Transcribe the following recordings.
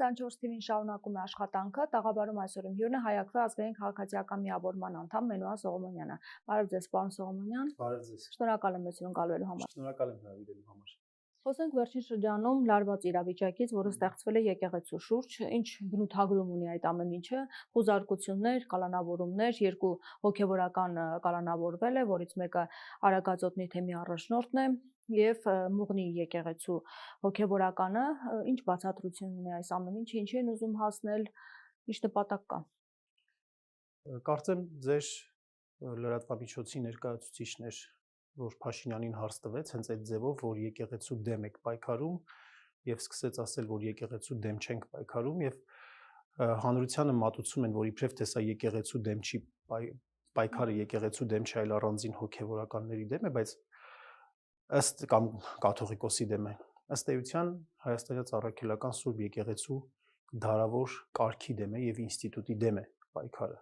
24 TV-ին շարունակում է աշխատանքը, տաղավարում այսօր իմ հյուրն է Հայ-Ակվե ազգային քաղաքացիական միավորման անդամ Մենուա Սողոմոնյանը։ Բարև ձեզ, պարոն Սողոմոնյան։ Բարև ձեզ։ Շնորհակալ եմ մեզ գալու համար։ Շնորհակալ եմ հրավիրելու համար։ Խոսենք վերջին շրջանում լարված իրավիճակից, որը ստեղծվել է եկեղեցու շուրջ, ինչ բնութագրում ունի այդ ամեն ինչը, խուզարկություններ, կալանավորումներ, երկու հոգևորական կալանավորվել է, որից մեկը Արագածոտնի թեմի առաջնորդն է եւ Մուղնի եկեղեցու հոգևորականը, ինչ բացատրություն ունի այս ամեն ինչը, ինչ են ուզում հասնել, ինչ նպատակ կա։ Կարծեմ ձեր լրատվամիջոցի ներկայացուցիչներ, որ Փաշինյանին հարց տվեց հենց այդ ձևով, որ եկեղեցու դեմ եք պայքարում եւ սկսեց ասել, որ եկեղեցու դեմ չենք պայքարում եւ հանրությանը մատուցում են, որ իբրև թե սա եկեղեցու դեմ չի պայքարը եկեղեցու դեմ չի, այլ առանձին հոգևորականների դեմ է, բայց ըստ կամ կաթողիկոսի դեմ է։ Ըստ էության Հայաստանյան Առաքելական Սուրբ եկեղեցու դարավոր կարգի դեմ է եւ ինստիտուտի դեմ է պայքարը։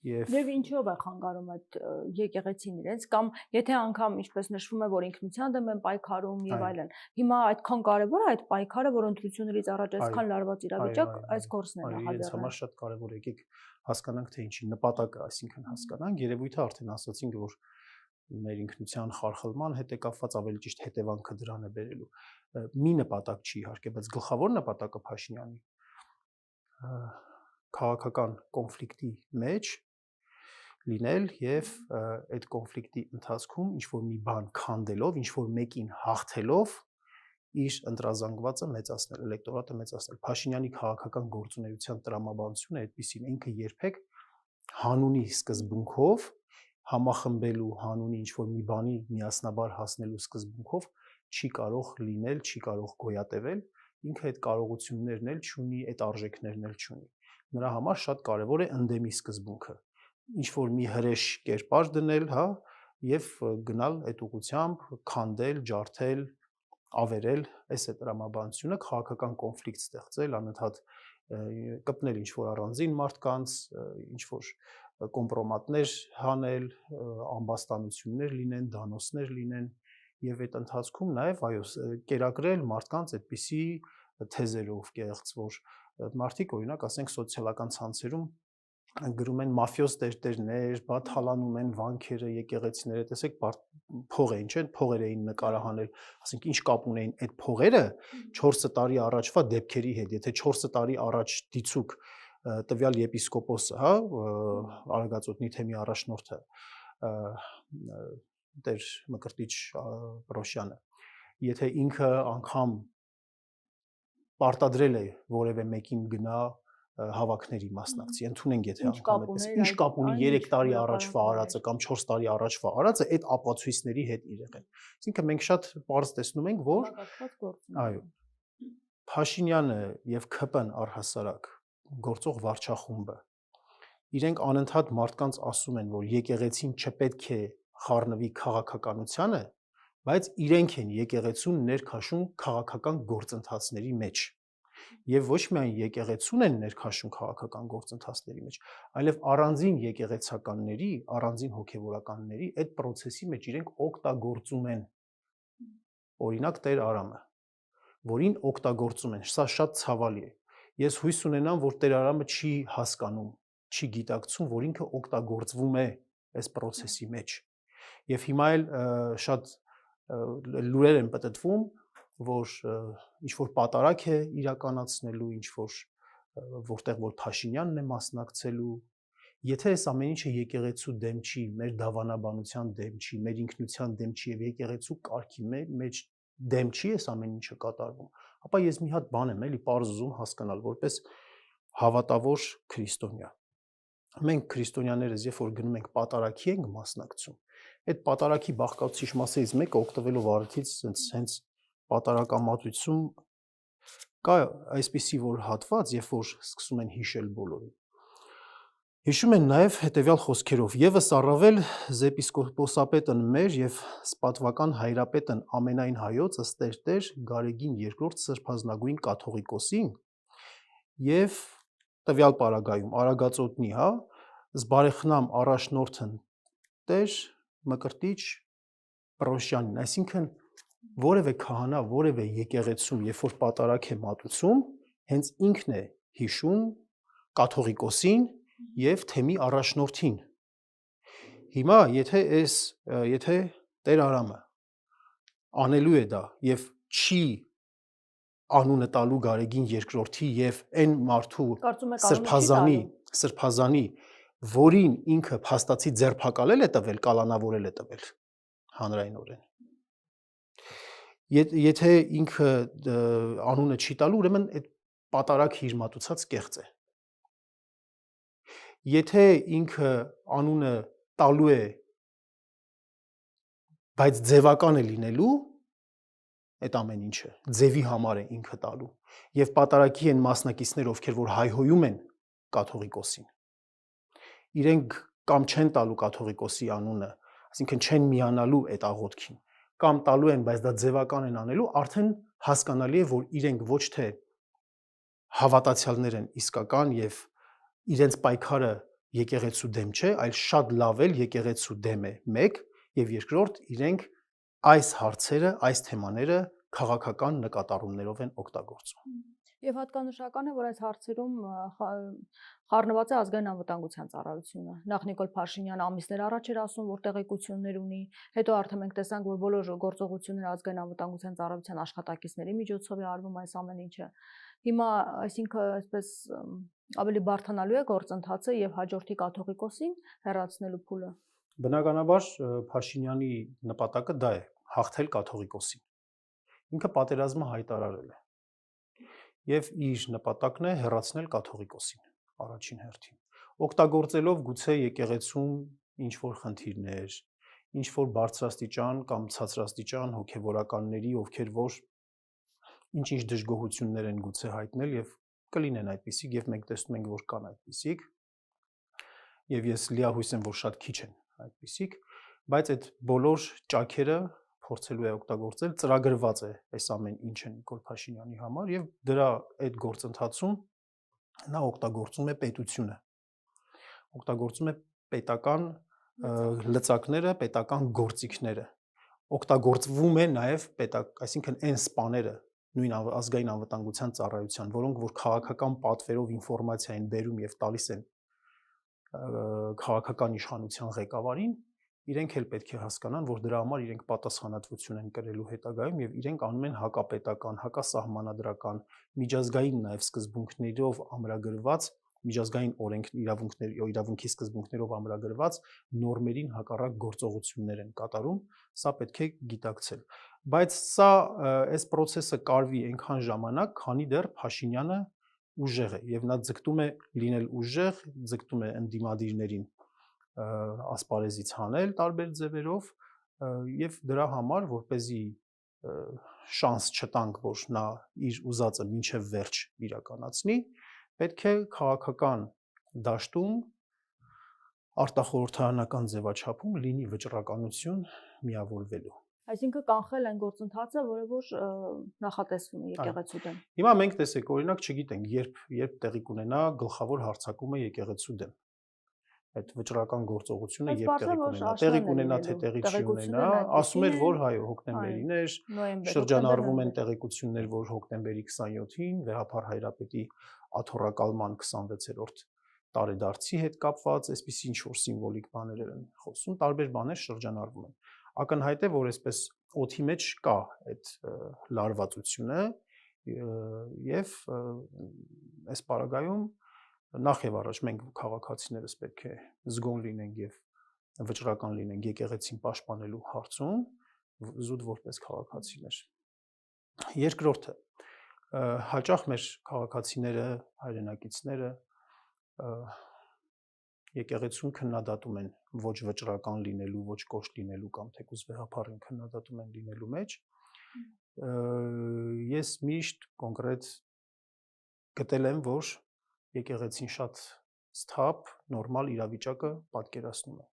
Եվ ինչով է խանգարում այդ եկեղեցին իրենց, կամ եթե անգամ ինչպես նշվում է, որ ինքնության դեմ են պայքարում եւ այլն։ Հիմա այդքան կարեւոր է այդ պայքարը, որ ընտրություններից առաջ այսքան լարված իրավիճակ այս գործն է նախաձեռնել։ Այս համար շատ կարեւոր է, եկեք հասկանանք, թե ինչի նպատակը, այսինքն հասկանանք, երևույթը արդեն ասացինք, որ մեր ինքնության խարխլման հետ է կապված, ավելի ճիշտ հետևանքը դրան է բերելու։ Մի նպատակ չի իհարկե, բայց գլխավոր նպատակը Փաշինյանի քաղաքական կոնֆլիկտի մեջ լինել եւ այդ կոնֆլիկտի ընթացքում ինչ որ մի բան քանդելով, ինչ որ մեկին հաղթելով իր ընտրազանգվածը մեծացնել, էլեկտորատը մեծացնել։ Փաշինյանի քաղաքական գործունեության տրամաբանությունը այդպեսին ինքը երբեք հանունի սկզբունքով համախմբելու, հանունի ինչ որ մի բանի միասնաբար հասնելու սկզբունքով չի կարող լինել, չի կարող գոյատևել, ինքը այդ կարողություններն էլ չունի, այդ արժեքներն էլ չունի։ Նրա համար շատ կարևոր է ընդդեմի սկզբունքը։ Ինչ որ մի հրեշ կերպար դնել, հա, եւ գնալ այդ ուղղությամբ, քանդել, ջարդել, ավերել, այս է տրամաբանությունը, քաղաքական կոնֆլիկտ ստեղծել, անընդհատ կպնել ինչ որ առանձին մարդկանց, ինչ որ կոմպրոմատներ հանել, ամբաստանություններ լինեն, դանոսներ լինեն եւ այդ ընթացքում նաեւ այո կերակրել մարդկանց այդպիսի թեզերով կեղծ, որ մարդիկ օրինակ ասենք սոցիալական ցանցերում գրում են մաֆիոզ տերտերներ, բաթալանում են վանքերը, եկեղեցիները, տեսեք, փող էին, չէ՞, փողեր էին նկարահանել, ասենք ինչ կապ ունեին այդ փողերը 4 տարի առաջվա դեպքերի հետ, եթե 4 տարի առաջ դիցուկ տվյալ եպիսկոպոսը, հա, Արագածոտնի թեմի առաջնորդը, Տեր Մկրտիչ Պրոշյանը, եթե ինքը անգամ պարտադրել է որևէ մեկին գնա հավաքների մասնակցի, ընդունենք եթե անգամ այդպես, ինչ կապ ունի 3 տարի առաջվա արածը կամ 4 տարի առաջվա արածը այդ ապացույցների հետ իրեղեն։ Այսինքն մենք շատ պարզ տեսնում ենք, որ այո, Փաշինյանը եւ ՔՊ-ն առհասարակ գործող վարչախումբը իրենք անընդհատ մարդկանց ասում են, որ եկեղեցին չպետք է խառնվի քաղաքականությանը, բայց իրենք են եկեղեցուն ներքաշում քաղաքական գործընթացների մեջ։ Եվ ոչ միայն եկեղեցուն են ներքաշում քաղաքական գործընթացների մեջ, այլև առանձին եկեղեցականների, առանձին հոգևորականների այդ process-ի մեջ իրենք օգտագործում են։ Օրինակ Տեր Արամը, որին օգտագործում են, սա շատ ցավալի է։ Ես հույս ունենամ, որ Տեր Արամը չի հասկանում, չի գիտակցում, որ ինքը օգտագործվում է այս process-ի մեջ։ Եվ հիմա էլ շատ լուրեր են պտտվում, որ ինչ որ պատարակ է իրականացնելու, ինչ որ որտեղ որ Փաշինյանն է մասնակցելու, եթե այս ամեն ինչը եկեղեցու դեմ չի, մեր դավանաբանության դեմ չի, մեր ինքնության դեմ չի եւ եկեղեցու կարգի մեջ դեմ չի այս ամեն ինչը կատարվում, ապա ես մի հատ բան եմ էլի պարզ ուզում հասկանալ, որպես հավատավոր քրիստոնյա։ Մենք քրիստոնյաներս երբ որ գնում ենք պատարակի ենք մասնակցում, այդ պատարակի բաղկացուցիչ մասերից մեկը օգտվելով առիթից հենց պատարակամատույցում կա այսպիսի որ հատված, երբ որ սկսում են հիշել բոլորը։ Հիշում են նաև հետևյալ խոսքերով. «Եվս առավել զեպիսկոպոսապետն մեր եւ սպատվական հայրապետն ամենայն հայոց ըստ Տեր Գարեգին II սրբազնագույն կաթողիկոսին եւ տվյալ պարագայում Արագածոտնի, հա, զբարեխնամ առաջնորդն Տեր Մկրտիչ Պրոշյանին», այսինքն որևէ քահանա, որևէ եկեղեցու, երբ որ պատարակ է մատուցում, հենց ինքն է հիշում կաթողիկոսին եւ թեմի առաջնորդին։ Հիմա եթե Տեր Արամը անելու է դա եւ չի անունը տալու Գարեգին երկրորդի եւ այն մարդու սրբազանի, որին ինքը փաստացի ձերբակալել է տվել, կալանավորել է տվել հանրայնորեն։ Եթե ինքը անունը չի տալու, ուրեմն այդ պատարակ հիրմատուցած կեղծ է։ Եթե ինքը անունը տալու է, բայց ձևական է լինելու, այդ ամեն ինչը ձևի համար է ինքը տալու եւ պատարակի են մասնակիցներ, ովքեր որ հայհոյում են կաթողիկոսին, իրենք կամ չեն տալու կաթողիկոսի անունը, այսինքն չեն միանալու այդ աղոթքին, կամ տալու են, բայց դա ձևական են անելու, արդեն հասկանալի է, որ իրենք ոչ թե հավատացյալներ են իսկական եւ իրենց պայքարը եկեղեցու դեմ չէ, այլ շատ լավ էլ եկեղեցու դեմ է, մեկ, եւ երկրորդ, իրենք այս հարցերը, այս թեմաները քաղաքական նկատառումներով են օգտագործում։ Եվ հատկանշական է, որ այս հարցերում խառնված է ազգային անվտանգության ծառայությունը։ Նախ Նիկոլ Փաշինյանը ամիսներ առաջ էր ասում, որ տեղեկություններ ունի, հետո արդեն մենք տեսանք, որ բոլոր գործողությունները ազգային անվտանգության ծառայության աշխատակիցների միջոցով է արվում այս ամեն ինչը։ Հիմա, այսինքն, այսպես ավելի բարդանալու է գործընթացը եւ հաջորդի կաթողիկոսին հեռացնելու փուլը։ Բնականաբար Փաշինյանի նպատակը դա է՝ հաղթել կաթողիկոսին։ Ինքը պատերազմը հայտարարել է եւ իր նպատակն է հեռացնել կաթողիկոսին առաջին հերթին, օգտագործելով գուցե եկեղեցում ինչ որ խնդիրներ, ինչ որ բարձրաստիճան կամ ցածրաստիճան հոգեվորականների, ովքեր որ ինչ-ինչ դժգոհություններ են գուցե հայտնել եւ կլինեն այդպիսիք եւ մենք տեսնում ենք, որ կան այդպիսիք եւ ես լիահույս եմ, որ շատ քիչ են այդպիսիք, բայց այդ բոլոր ճաքերը փորձելու է օգտագործել, ծրագրված է այս ամեն ինչը Նիկոլ Փաշինյանի համար եւ դրա այդ գործընթացում նա օգտագործում է պետությունը, օգտագործում է պետական լծակները, պետական գործիքները, օգտագործվում է նաեւ այսինքն այն սպաները նույն ազգային անվտանգության ծառայության, որոնք որ քաղաքական պատվերով ինֆորմացիա են բերում եւ տալիս են քաղաքական իշխանության ղեկավարին, իրենք էլ պետք է հասկանան, որ դրա համար իրենք պատասխանատվություն են կրելու հետագայում եւ իրենք անում են հակապետական, հակասահմանադրական, միջազգային նաեւ սկզբունքներով ամրագրված, միջազգային իրավունքի սկզբունքներով ամրագրված նորմերին հակառակ գործողություններ են կատարում, սա պետք է գիտակցել։ Բայց սա այս process-ը կարվի այնքան ժամանակ, քանի դեռ Փաշինյանը ուժեղ է եւ նա ձգտում է լինել ուժեղ, ձգտում է ընդդիմադիրներին ասպարեզից հանել տարբեր ձևերով եւ դրա համար, որպեսզի շանս չտանք, որ նա իր ուզածը մինչեւ վերջ իրականացնի, պետք է քաղաքական դաշտում արտախորհրդարանական ձևաչափում լինի վճռականություն միավորվելու։ Այսինքն կանխել են գործընթացը, որը որ նախատեսվում է եկեղեցու դեմ։ Հիմա մենք տեսեք, օրինակ, չգիտենք, երբ տեղի կունենա գլխավոր հարձակումը եկեղեցու դեմ։ Այդ վճռական գործողությունը երբ տեղի կունենա, թե տեղի չի ունենա, ասում էր, որ հայ հոկտեմբերին էր, շրջանառվում են տեղեկություններ, որ հոկտեմբերի 27-ին Վեհափար Հայրապետի աթոռակալման 26-րդ տարեդարձի հետ կապված, այսպիսի ինչ-որ սիմվոլիկ բաներ են խոսում, տարբեր բաներ շրջանառվում են։ Ակնհայտ է, որ այսպես օդի մեջ կա այդ լարվածությունը եւ այս պարագայում նախ եւ առաջ մենք քաղաքացիներս պետք է զգոն լինենք եւ վճռական լինենք եկեղեցին պաշտպանելու հարցում զուտ որպես քաղաքացիներ։ Երկրորդը հաճախ մեր քաղաքացիները, հայրենակիցները եկեղեցուն քննադատում են ոչ վճռական լինելու, ոչ կոշտ լինելու կամ թեկուզ վեհափառին քննադատում են լինելու մեջ։ Ես միշտ կոնկրետ գտել եմ, որ եկեղեցին շատ սթափ, նորմալ իրավիճակը պատկերացնում է։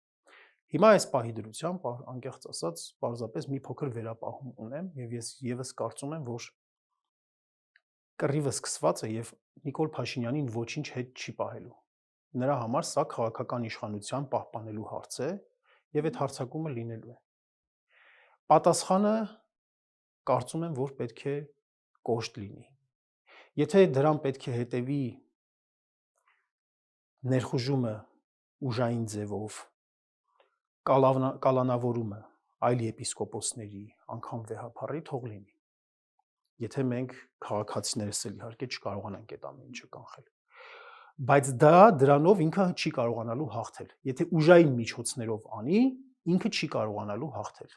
Հիմա այս պահի դրությամբ, անկեղծ ասած, պարզապես մի փոքր վերապահում ունեմ եւ ես եւս կարծում եմ, որ կռիվը սկսված է եւ Նիկոլ Փաշինյանին ոչինչ հետ չի պահելու։ Նրա համար սա քաղաքական իշխանության պահպանելու հարց է եւ այդ հարձակումը լինելու է։ Պատասխանը կարծում եմ, որ պետք է կոշտ լինի։ Եթե դրան պետք է հետևի ներխուժումը ուժային ձևով, կալանավորումը այլ եպիսկոպոսների, անգամ վեհափառի, թող լինի։ Եթե մենք քաղաքացիներս էլ իհարկե չկարողանանք այդ ամեն ինչը կանխել։ Բայց դրանով ինքը չի կարողանալու հաղթել։ Եթե ուժային միջոցներով անի, ինքը չի կարողանալու հաղթել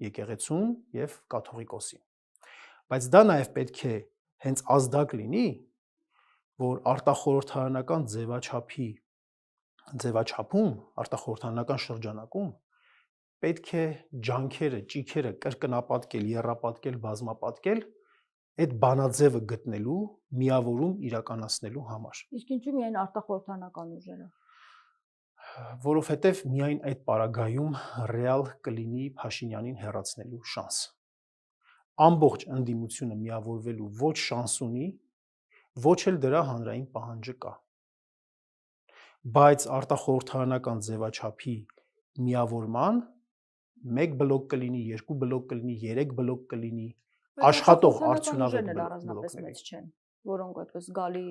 եկեղեցուն եւ կաթողիկոսին։ Բայց դա նաեւ պետք է հենց ազդակ լինի, որ արտախորհրդարանական ձևաչափում, արտախորհրդարանական շրջանակում պետք է ջանքերը, ճիգերը կրկնապատկել, եռապատկել, բազմապատկել այդ բանաձևը գտնելու, միավորում իրականացնելու համար։ Իսկ ինչու միայն արտախորհրդարանական ուժերը։ Որովհետև միայն այդ պարագայում ռեալ կլինի Փաշինյանին հեռացնելու շանս։ Ամբողջ ընդդիմությունը միավորվելու ոչ շանս ունի, ոչ էլ դրա հանրային պահանջը կա։ Բայց արտախորհրդարանական ձևաչափի միավորման 1 բլոկ կլինի, 2 բլոկ կլինի, 3 բլոկ կլինի, աշխատող արդյունավետ բլոկներ չեն, որոնք այդպես գալի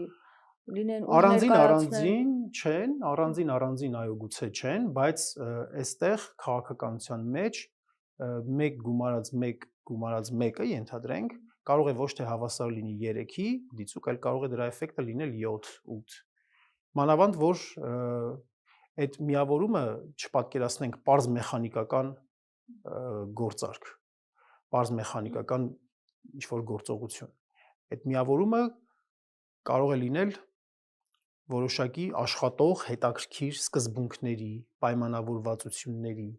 լինեն առանձին այո գուցե չեն, բայց այստեղ քաղաքականության մեջ 1 գումարած 1-ը ենթադրենք կարող է ոչ թե հավասար լինի 3-ի դիցուկ, այլ կարող է դրա էֆեկտը լինել 7-8։ Մանավանդ որ այդ միավորումը չպատկերացնենք պարզ մեխանիկական գործարք, պարզ մեխանիկական ինչ-որ գործողություն։ Այդ միավորումը կարող է լինել որոշակի աշխատող, հետաքրքիր սկզբունքների, պայմանավորվածությունների,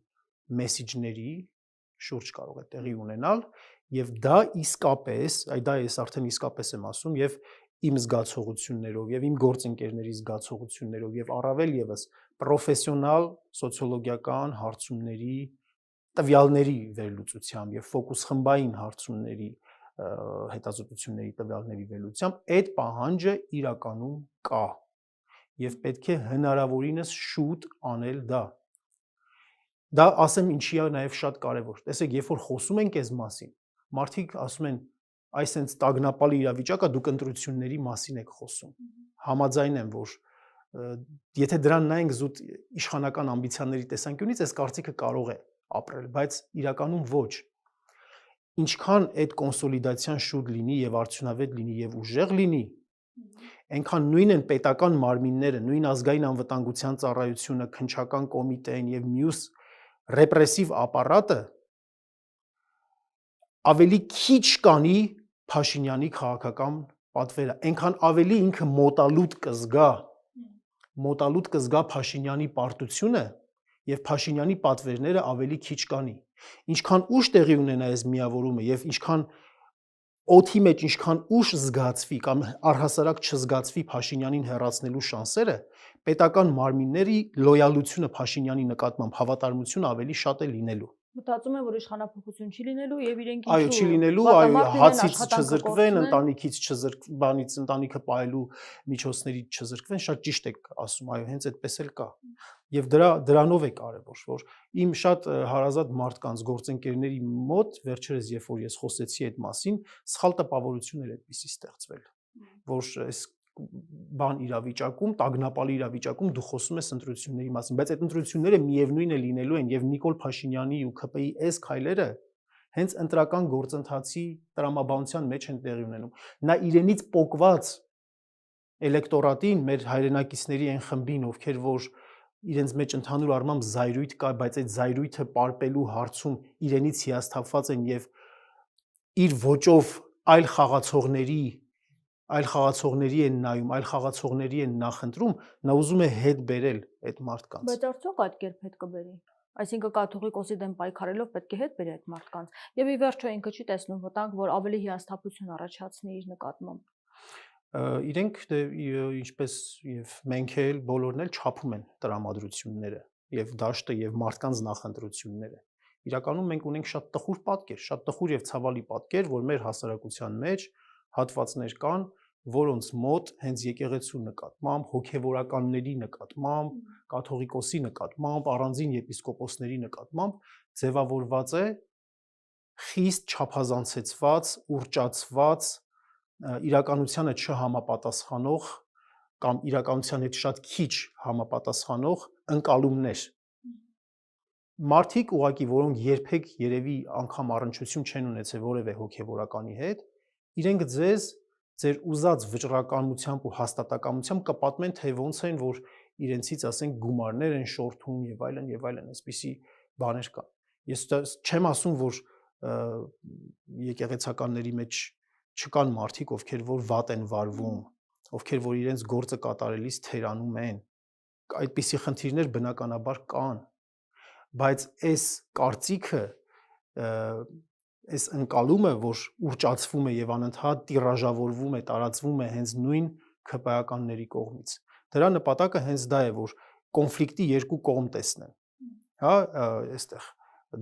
մեսիջների շուրջ կարող է տեղի ունենալ եւ դա իսկապես, դա ես արդեն իսկապես եմ ասում եւ իմ զգացողություններով եւ իմ գործընկերների զգացողություններով եւ առավել եւս պրոֆեսիոնալ սոցիոլոգիական հարցումների տվյալների վերլուծությամբ եւ ֆոկուս խմբային հարցումների հետազոտությունների տվյալների վերլուծությամբ այդ պահանջը իրականում կա եւ պետք է հնարավորինս շուտ անել դա։ Դա ասեմ ինչի է նաեւ շատ կարեւոր։ Տեսեք, երբ որ խոսում ենք այս մասին, մարդիկ ասում են, այս հենց տագնապալի իրավիճակը դուք ընտրությունների մասին եք խոսում։ Համաձայն եմ, որ եթե դրան նայենք զուտ իշխանական ամբիցիաների տեսանկյունից, այս կարծիքը կարող է ապրել, բայց իրականում ոչ։ Ինչքան այդ կոնսոլիդացիան շուտ լինի եւ արդյունավետ լինի եւ ուժեղ լինի, այնքան նույն են պետական մարմինները, նույն ազգային անվտանգության ծառայությունը, քննչական կոմիտեն եւ մյուս ռեպրեսիվ ապարատը ավելի քիչ կանի Փաշինյանի քաղաքական պատվերը, այնքան ավելի ինքը մոտալուտ կզգա Փաշինյանի պարտությունը եւ Փաշինյանի պատվերները ավելի քիչ կանի։ Ինչքան ուշ տեղի ունենա այս միավորումը եւ ինչքան օդի մեջ ինչքան ուշ զգացվի կամ առհասարակ չզգացվի Փաշինյանին հեռացնելու շանսերը, պետական մարմինների լոյալությունը Փաշինյանի նկատմամբ հավատարմությունը ավելի շատ է լինելու։ Մտածում եմ, որ իշխանափոխություն չի լինելու եւ իրենք ինչու։ Այո, չի լինելու, այո, հացից չզրկվեն, ընտանիքից չզրկվանից ընտանիքը պահելու միջոցներից չզրկվեն, շատ ճիշտ եք ասում, այո, հենց այդպես էլ կա։ Եվ դրանով է կարևոր, որ իմ շատ հարազատ մարդկանց գործընկերների մոտ վերջերս երբ որ ես խոսեցի այդ մասին, սխալ տպավորություն էր այդպիսի ստեղծվել, որ այս բան իրավիճակում, տագնապալի իրավիճակում դու խոսում ես ընտրությունների մասին, բայց այդ ընտրությունները միևնույն է լինելու են եւ Նիկոլ Փաշինյանի ու ՔՊ-ի այս քայլերը հենց ընտրական գործընթացի տրամաբանության մեջ են տեղի ունենում։ Նա իրենից պոկված էլեկտորատին, մեր հայրենակիցների այն խմբին, ովքեր որ իրենց մեջ ընդհանուր առմամբ զայրույթ կա, բայց այդ զայրույթը պարպելու հարցում իրենից հիասթափված են եւ իր ոճով այլ խաղացողների են նայում, այլ խաղացողների են նախընտրում, նա ուզում է հետ բերել այդ մարդկանց։ Բայց արդյոք այդ կերպ հետ կբերի։ Այսինքն կաթողիկոսի դեմ պայքարելով պետք է հետ բերի այդ մարդկանց։ Եվ ի վերջո ինքը չի տեսնում վտանգ, որ ավելի հիասթափություն առաջացնի իր նկատմամբ։ Իրենք ինչպես եւ մենք էլ բոլորն էլ չափում են տրամադրությունները եւ դաշտը եւ մարդկանց նախընտրությունները։ Իրականում մենք ունենք շատ տխուր պատկեր, շատ տխուր եւ ցավալի պատկեր, որ մեր հասարակության մեջ հատվածներ կան, որոնց մոտ հենց եկեղեցու նկատմամբ, հոգևորականների նկատմամբ, կաթողիկոսի նկատմամբ, առանձին եպիսկոպոսների նկատմամբ ձևավորված է խիստ չափազանցեցված, ուռճացված իրականությանը չհամապատասխանող կամ իրականության հետ շատ քիչ համապատասխանող ընկալումներ։ Մարդիկ ուղղակի, որոնք երբեք երևի անգամ առնչություն չեն ունեցել որևէ հոգևորականի հետ, իրենք ձեր ուզած վճռականությամբ ու հաստատակամությամբ կպատմեն, թե ոնց են, որ իրենցից, ասենք, գումարներ են շորթում եւ այլն, այսպիսի բաներ կան։ Ես չեմ ասում, որ եկեղեցականների մեջ չկան մարդիկ, ովքեր որ վատ են վարվում, ովքեր որ իրենց գործը կատարելիս թերանում են։ Այդպիսի խնդիրներ բնականաբար կան, բայց այս կարծիքը, այս ընկալումը, որ ուռճացվում է եւ անընդհատ տիրաժավորվում է, տարածվում է հենց նույն ՔՊԱ-ականների կողմից։ Դրա նպատակը հենց դա է, որ կոնֆլիկտի երկու կողմ տեսնեն, հա, այստեղ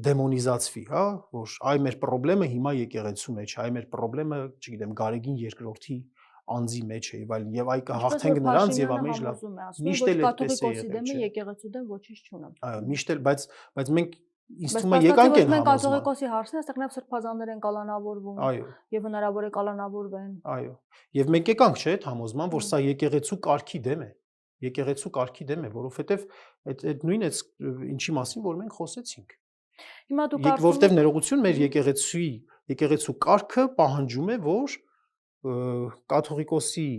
դեմոնիզացվի, հա, որ այ մեր խնդրեմը հիմա եկեղեցու մեջ, այ մեր խնդրեմը, չգիտեմ, Գարեգին երկրորդի անձի մեջ է եւ այլն, եւ այ կհաղթենք նրանց եւ ամեն ինչ լավ։ Միշտ էլ այդպես է եղել, եկեղեցու դեմ ոչինչ չունեմ։ Այո, միշտ էլ, բայց մենք ինձ թվում է եկանք են համոզում։ Մենք կաթողիկոսի հարցն է, այստեղ նաև սրբազաններ են կալանավորվում։ Այո։ Եվ հնարավոր է կալանավորվեն։ Այո։ Եվ մենք եկանք, չէ՞, այդ համոզման, որ սա եկեղեցու կարգի դեմ է։ Եկեղեցու կարգի դեմ է, որովհետեւ այդ նույն է ինչի մասին, որ մենք խոսեցինք։ Հիմա դու կարծում ես, որովհետեւ ներողություն մեր եկեղեցու կարգը պահանջում է, որ կաթողիկոսի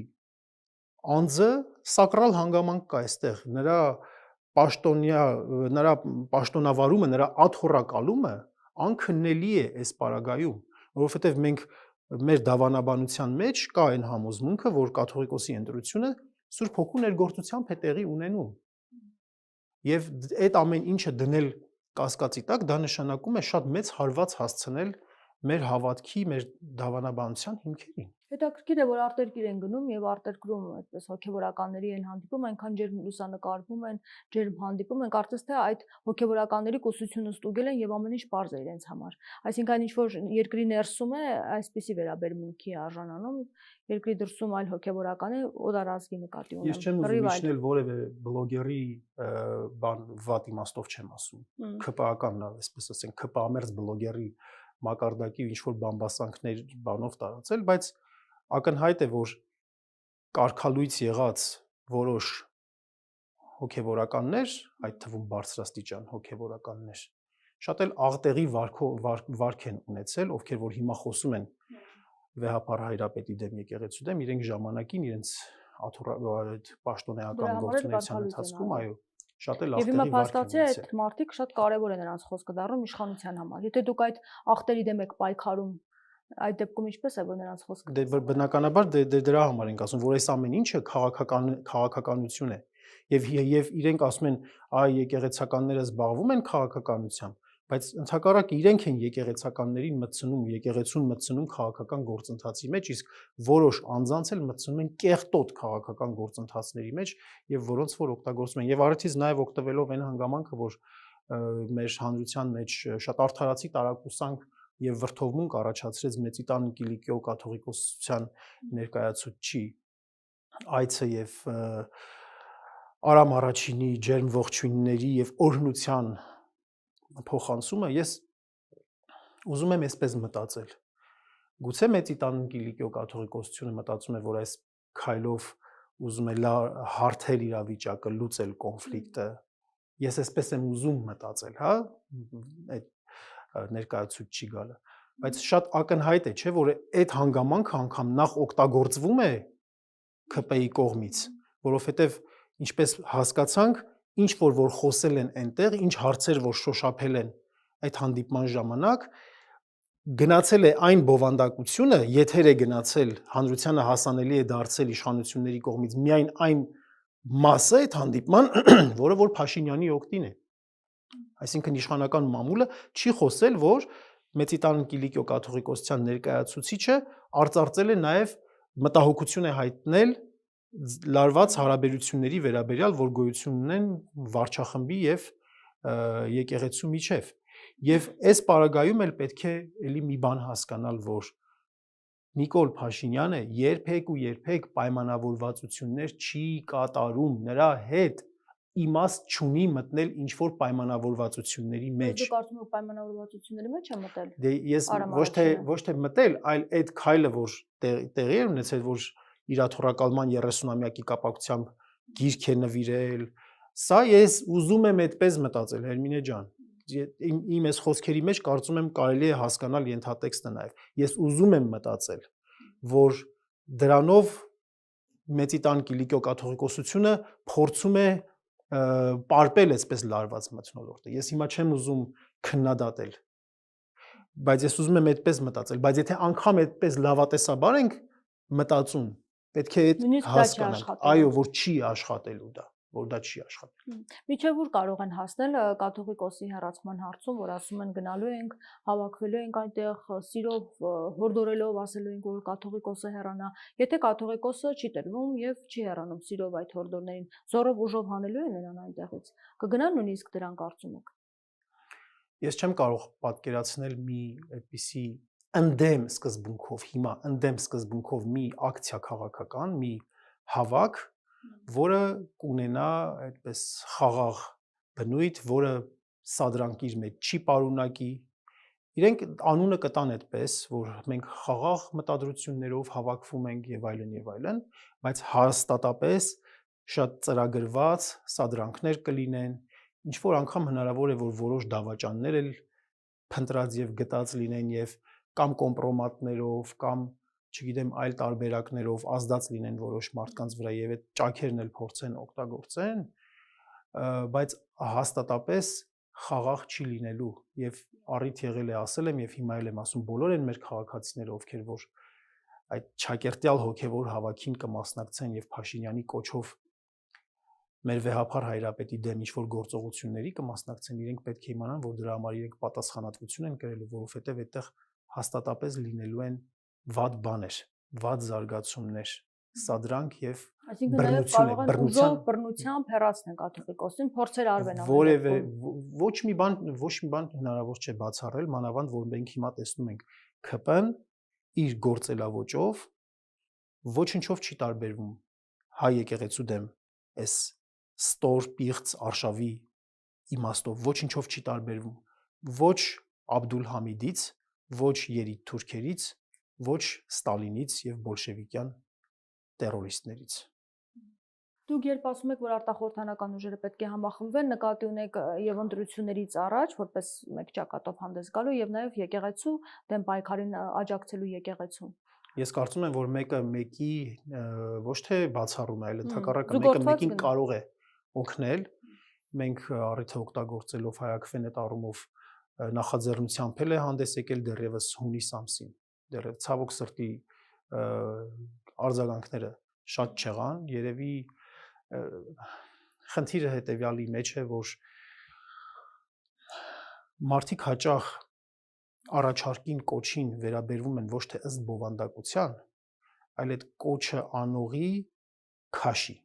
անձը սակրալ հանգամանք կա այստեղ, նրա պաշտոնավարումը, նրա աթոռակալումը անքննելի է այս պարագայում, որովհետև մենք մեր դավանաբանության մեջ կա այն համոզմունքը, որ կաթողիկոսի ընտրությունը Սուրբ Հոգու ներգործությամբ է տեղի ունենում։ Եվ այդ ամեն ինչը դնել կասկածի տակ, դա նշանակում է շատ մեծ հարված հասցնել մեր հավատքի, մեր դավանաբանության հիմքերին։ Հետաքրքիր է, որ արտերկիր են գնում եւ արտերկրում այդպես հոգեվորականների են հանդիպում, այնքան ջերմ լուսանկարվում են, ջերմ հանդիպում են, կարծես թե այդ հոգեվորականների կուսությունը ստուգել են եւ ամեն ինչ པարզ է իրենց համար։ Այսինքն ինչ որ երկրի ներսում է, այսպիսի վերաբերմունքի արժանանում, երկրի դրսում այլ հոգեվորական է, օդարազգի նկատի ունեմ։ Ես չեմ ուզում իջնել որևէ բլոգերի բան վատ իմաստով չեմ ասում։ ՔՊԱ-ական, այսպես ասենք, ՔՊԱ-մերձ բլոգերի մակարդակի ինչ որ բամբասանքներ բանով տարածել, բայց ակնհայտ է, որ կարգալույց եղած որոշ հոգևորականներ, այդ թվում բարձրաստիճան հոգևորականներ, շատ էլ աղտեղի վարք են ունեցել, ովքեր որ հիմա խոսում են վեհապար հայրապետի դեմ, եկեղեցու դեմ, իրենք ժամանակին իրենց պաշտոնեական գործունեության ընթացքում, այո, շատ էլ աղտեղի վարք են ունեցել։ Եվ հիմա փաստացի այդ մարդիկ շատ կարևոր է նրանց խոսքը դառնում իշխանության համար։ Եթե դուք այդ աղտերի դեմ եք պայքարում, այդ դեպքում ինչպես է, որ նրանց խոսքը։ Դե բնականաբար դրա համար ենք ասում, որ այս ամեն ինչը քաղաքականություն է։ Եվ իրենք ասում են, այ եկեղեցականները զբաղվում են քաղաքականությամբ, բայց ընդհակառակը իրենք են եկեղեցականներին մտցնում, եկեղեցուն մտցնում քաղաքական գործընթացի մեջ, իսկ որոշ անձանց էլ մտցնում են կեղտոտ քաղաքական գործընթացների մեջ եւ որոնց որ օգտագործում են։ Եվ արդյոք նաեւ օգտվելով այն հանգամանքը, որ մեր հանրության մեջ շատ արդարացի տարակուսանք եւ վրթովմունք առաջացրեց Մեծիտան Կիլիկիո կաթողիկոսության ներկայացուցչի այցը եւ Արամ առաջինի ջերմ ողջույնների եւ օրհնության փոխանցումը, ես ուզում եմ այսպես մտածել։ Գուցե Մեծիտան Կիլիկիո կաթողիկոսությունը մտածում է, որ այս քայլով ուզում է հարթել իրավիճակը, լուծել կոնֆլիկտը։ Ես այսպես եմ ուզում մտածել, հա, այդ ներկայացուցչի գալը, բայց շատ ակնհայտ է, չէ, որ այդ հանգամանքը անգամ նախ օգտագործվում է ՔՊ-ի կողմից, որովհետև ինչպես հասկացանք, ինչ որ խոսել են այնտեղ, ինչ հարցեր որ շոշափել են այդ հանդիպման ժամանակ, գնացել է այն բովանդակությունը, եթեր է գնացել, հանրությանը հասանելի է դարձել իշխանությունների կողմից միայն այն մասը այդ հանդիպման, որը որ Փաշինյանի օգտին է։ Այսինքն իշխանական մամուլը չի խոսել, որ Մեծիտան Կիլիկիո կաթողիկոսության ներկայացուցիչը արծարծել է նաև մտահոգություն է հայտնել լարված հարաբերությունների վերաբերյալ, որ գոյություն ունեն վարչախմբի եւ եկեղեցու միջև։ Եվ այս պարագայում էլ պետք է էլի մի բան հասկանալ, որ Նիկոլ Փաշինյանը երբեք ու երբեք պայմանավորվածություններ չի կատարում, նրա հետ իմաստ չունի մտնել ինչ որ պայմանավորվածությունների մեջ։ Դուք կարծում եք պայմանավորվածությունների մեջ է մտել։ Դե ես ոչ թե մտել, այլ այդ քայլը, որ տեղի է ունեցել, որ իրաթորակալման 30-ամյակի կապակցությամբ գիրք է նվիրել, սա ես ուզում եմ այդպես մտածել, Հերմինե ջան։ Իմ այս խոսքերի մեջ կարծում եմ կարելի է հասկանալ ենթատեքստը նաև։ Ես ուզում եմ մտածել, որ դրանով Մեծի տան Կիլիկիո կաթողիկոսությունը փորձում է պարպել այսպես լարված մթնոլորտը։ Ես հիմա չեմ ուզում քննադատել, բայց ես ուզում եմ այդպես մտածել, բայց եթե անգամ այդպես լավատեսաբար ենք մտածում, պետք է այդ հասկանանք, այո, որ չի աշխատելու դա, որ դա չի աշխատելու։ Միջև որ կարող են հասնել կաթողիկոսի հեռացման հարցում, որ ասում են գնալու ենք, հավաքվելու ենք այնտեղ սիրով հորդորելով ասելու ենք, որ կաթողիկոսը հեռանա։ Եթե կաթողիկոսը չի տրվում եւ չի հեռանում սիրով այդ հորդորներին, զորով ուժով հանելու են նրան այնտեղից։ Կգնան նույնիսկ դրան կարծում եք։ Ես չեմ կարող պատկերացնել մի այդպիսի ընդդեմ սկզբունքով, հիմա ընդդեմ սկզբունքով մի ակցիա քաղաքական, մի հավաք, որը կունենա այդպես խաղաղ բնույթ, որը սադրանք իր մեջ չի պարունակի։ Իրենք անունը կտան այդպես, որ մենք խաղաղ մտադրություններով հավաքվում ենք եւ այլն, բայց հաստատապես շատ ծրագրված սադրանքներ կլինեն, ինչ որ անգամ հնարավոր է, որ որոշ դավաճաններ էլ փնտրած եւ գտած լինեն եւ կամ կոմպրոմատներով, կամ չգիտեմ այլ տարբերակներով ազդած լինեն որոշ մարդկանց վրա եւ այդ ճաքերն էլ փորձեն օգտագործեն, բայց հաստատապես խաղաղ չի լինելու եւ առիթ եղել է ասել եմ եւ հիմա էլ եմ ասում բոլոր են մեր քաղաքացիները, ովքեր որ այդ ճակերտյալ հոգեվոր հավաքին կմասնակցեն եւ Փաշինյանի կոչով մեր վեհափար հայրապետի դեմ ինչ-որ գործողությունների կմասնակցեն, իրենք պետք է իմանան, որ դրա համար իրենք պատասխանատվություն են կրելու, որովհետև այդտեղ հաստատապես լինելու են վատ բաներ, վատ զարգացումներ, սադրանք եւ բռնությամբ հեռացնեն կաթողիկոսին, փորձեր արվեն որևէ ոչ մի բան հնարավոր չէ բացառել, մանավանդ որ մենք հիմա տեսնում ենք ՔՊ-ն իր գործելավոճով ոչնչով չի տարբերվում հայ եկեղեցու դեմ այս ստոր պիղծ արշավի իմաստով ոչնչով չի տարբերվում ոչ Աբդուլ Համիդից, ոչ երիտ թուրքերից, ոչ Ստալինից եւ բոլշևիկյան տերորիստներից։ Դուք երբ ասում եք, որ արտախորհրդանական ուժերը պետք է համախմբվեն, նկատի ունեք եւ ընտրություններից առաջ, որպես մեկ ճակատով հանդես գալու եւ նաեւ եկեղեցու դեմ պայքարին աջակցելու եկեղեցուն։ Ես կարծում եմ, որ մեկը մեկի ոչ թե բացառում է, այլ ընդհակառակը մեկը մեկին կարող է օգնել։ Մենք առիթը օգտագործելով հայակվեն այդ առումով նախաձեռնությամբ էլ է հանդես եկել դեռևս հունիս ամսին։ Դեռևս ցավոք սրտի արձագանքները շատ չեղան, երևի խնդիրը հետեւյալի մեջ է, որ մարդիկ հաճախ առաջարկին կոչին վերաբերվում են ոչ թե ըստ բովանդակության, այլ այդ կոչը անողի քաշի։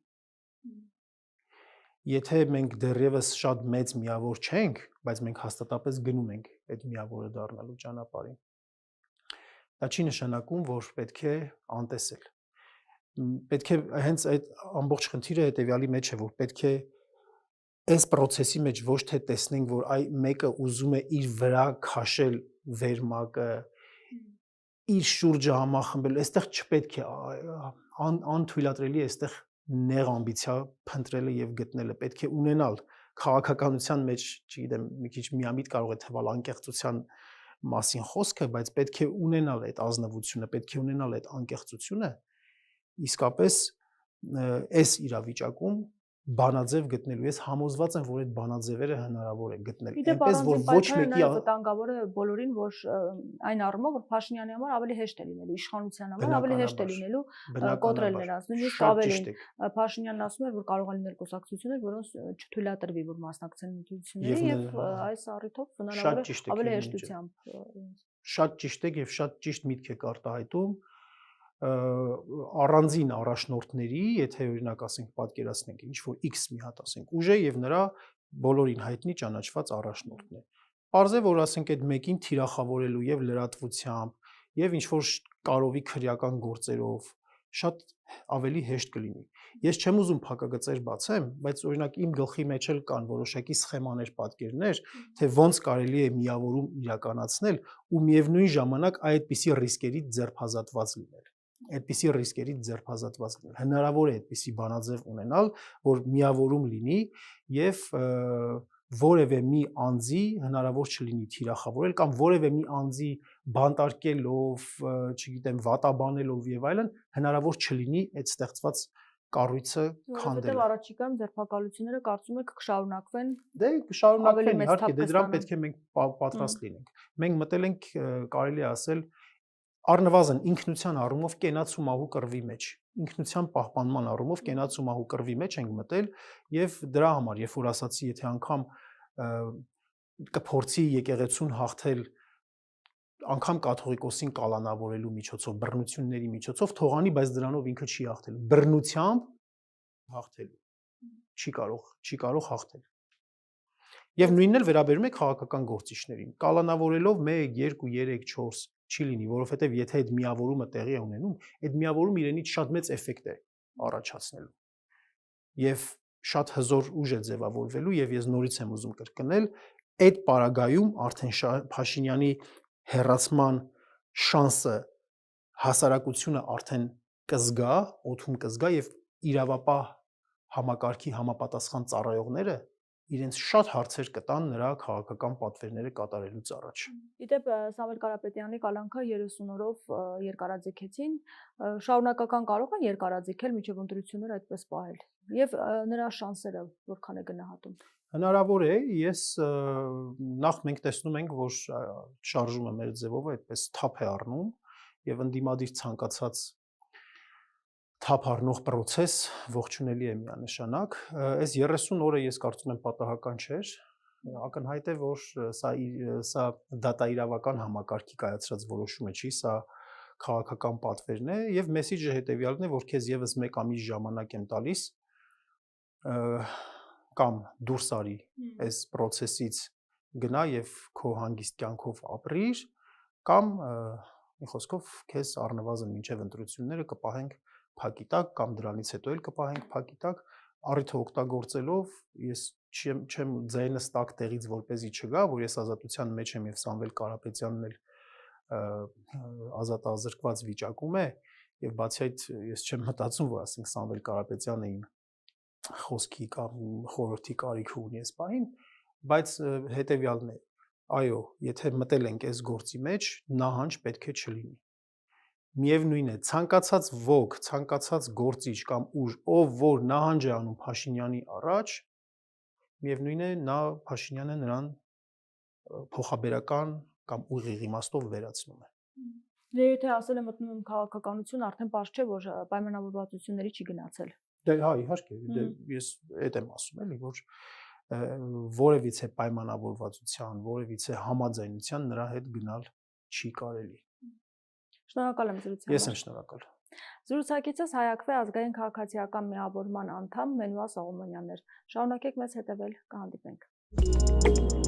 Եթե մենք դեռևս շատ մեծ միավոր չենք, բայց մենք հաստատապես գնում ենք այդ միավորը դառնալու ճանապարհին, դա չի նշանակում, որ պետք է անտեսել։ Պետք է հենց այդ ամբողջ խնդիրը հետեւյալի մեջ է, որ պետք է այս process-ի մեջ ոչ թե տեսնենք, որ այ մեկը ուզում է իր վրա քաշել վերմակը, իր շուրջը համախմբել, այստեղ չպետք է անթույլատրելի է այստեղ նեղ ամբիցիա փնտրելը եւ գտնելը, պետք է ունենալ քաղաքականության մեջ, չգիտեմ, մի քիչ միամիտ կարող է թվալ անկեղծության մասին խոսքը, բայց պետք է ունենալ այդ ազնվությունը, պետք է ունենալ այդ անկեղծությունը, իսկապես այս իրավիճակում բանաձև գտնելու։ Ես համոզված եմ, որ այդ բանաձևերը հնարավոր է գտնել, այնպես որ ոչ մեկի վտանգավոր է բոլորին, որ այն առումով, որ Փաշինյանի համար ավելի հեշտ է լինելու, իշխանության համար ավելի հեշտ է լինելու կոտրել նրանց, նույնիսկ ավելին։ Փաշինյանն ասում էր, որ կարող է լինել կուսակցություններ, որոնց չթույլատրվի, որ մասնակցեն ընտրությունների եւ այս առիթով հնարավոր է ավելի հեշտությամբ։ Շատ ճիշտ եք եւ շատ ճիշտ միտք եք արտահայտում։ Առանձին առաջնորդների, եթե օրինակ ասենք պատկերացնենք ինչ որ X մի հատ ասենք ուժ է եւ նրա բոլորին հայտնի ճանաչված առաջնորդն է։ Պարզ է, որ ասենք այդ մեկին թիրախավորելու եւ լրատվությամբ եւ ինչ որ կարովի քրեական գործերով շատ ավելի հեշտ կլինի։ Ես չեմ ուզում փակագծեր բացեմ, բայց օրինակ իմ գլխի մեջ էլ կան որոշակի սխեմաներ, պատկերներ, թե ոնց կարելի է միավորում իրականացնել ու միևնույն ժամանակ այդպիսի ռիսկերից ձերբազատված լինել։ Այդպիսի ռիսկերից ձերբազատված լինել։ Հնարավոր է այդպիսի բանաձև ունենալ, որ միավորում լինի եւ որևէ մի անձի հնարավոր չլինի թիրախավորել կամ որևէ մի անձի բանտարկելով, չգիտեմ, վատաբանելով եւ այլն, հնարավոր չլինի այդ ստեղծված կառույցը քանդել։ Որովհետեւ առաջիկայում ձերբակալությունները կարծում եք կշարունակվեն։ Դե կշարունակվեն, իհարկե, դե դրան պետք է մենք պատրաստ լինենք։ Մենք մտել ենք, կարելի է ասել, առնվազն ինքնության առումով կենաց ու մահու կռվի մեջ, ինքնության պահպանման առումով կենաց ու մահու կռվի մեջ ենք մտել եւ դրա համար, երբ որ ասացի, եթե անգամ կփորձի եկեղեցուն հաղթել անգամ կաթողիկոսին կալանավորելու միջոցով, բռնությունների միջոցով, թողանի, բայց դրանով ինքը չի հաղթելու, բռնությամբ հաղթելու, չի կարող հաղթել։ Եվ նույնն էլ վերաբերում է քաղաքական գործիչներին, կալանավորելով 1, 2, 3, 4 չի լինի, որովհետև եթե այդ միավորումը տեղի է ունենում, այդ միավորումը իրենից շատ մեծ էֆեկտ է առաջացնելու։ Եվ շատ հզոր ուժ է ձևավորվելու եւ ես նորից եմ ուզում կրկնել, այդ պարագայում արդեն Փաշինյանի հեռացման շանսը հասարակությունը արդեն կզգա, օդում կզգա եւ իրավապահ համակարգի համապատասխան ծառայողները իրենց շատ հարցեր կտան նրա քաղաքական պատվերները կատարելուց առաջ։ Իդեպ Սամվել Կարապետյանի կալանքը 30 օրով երկարաձգեցին, շարունակական կարող են երկարաձգել մինչև ընտրությունները այդպես պահել եւ նրա շանսերը որքան է գնահատում։ Հնարավոր է, ես նախ մենք տեսնում ենք, որ շարժումը մեր ձևով այդպես թափ է առնում եւ ընդդիմադիր ցանկացած թափ առնող process ողջունելի է միանշանակ։ Այս 30 օրը ես կարծում եմ պատահական չէր, ակնհայտ է, որ սա դատաիրավական համակարգի կայացրած որոշում է, չի, սա քաղաքական պատվերն է եւ մեսիջը հետեւյալն է, որ քեզ եւս 1 ամիս ժամանակ եմ տալիս կամ դուրս արի այս process-ից գնա եւ քո հանգիստ կյանքով ապրիր կամ մի խոսքով քեզ առնվազն մինչեւ ընտրությունները կպահենք փակի տակ կամ դրանից հետո էլ կպահենք փակի տակ, առիթը օգտագործելով ես չեմ ձայնս տակ տեղից որպեսզի չգա, որ ես ազատության մեջ եմ եւ Սամվել Կարապետյանն էլ ազատազրկված վիճակում է եւ բացի այդ ես չեմ մտածում, որ ասենք Սամվել Կարապետյանը իմ խոսքի կամ խորհրդի կարիքը ունի այս պահին, բայց հետեւյալն է, այո, եթե մտել ենք այս գործի մեջ, նահանջ պետք է չլինի։ Միևնույն է, ցանկացած ոք, ցանկացած գործիչ կամ ուժ, ով որ նահանջ է անում Փաշինյանի առաջ, միևնույն է, նա Փաշինյանը նրան փոխաբերական կամ ուղիղ իմաստով վերացնում է։ Դե եթե ասել եմ մտնում եմ քաղաքականություն, արդեն պարզ չէ, որ պայմանավորվածությունների չի գնացել։ Դե հա, իհարկե, դե ես այդ եմ ասում էլի, որ որևիցե պայմանավորվածության, որևիցե համաձայնության նրա հետ գնալ չի կարելի։ Շնորհակալ եմ զրույցի համար։ Ես եմ շնորհակալ։ Զրուցակիցս Հայ-Ակվե ազգային քաղաքացիական միավորման անդամ Մենուա Սողոմոնյանն էր։ Շարունակեք մեզ հետևել, կհանդիպենք։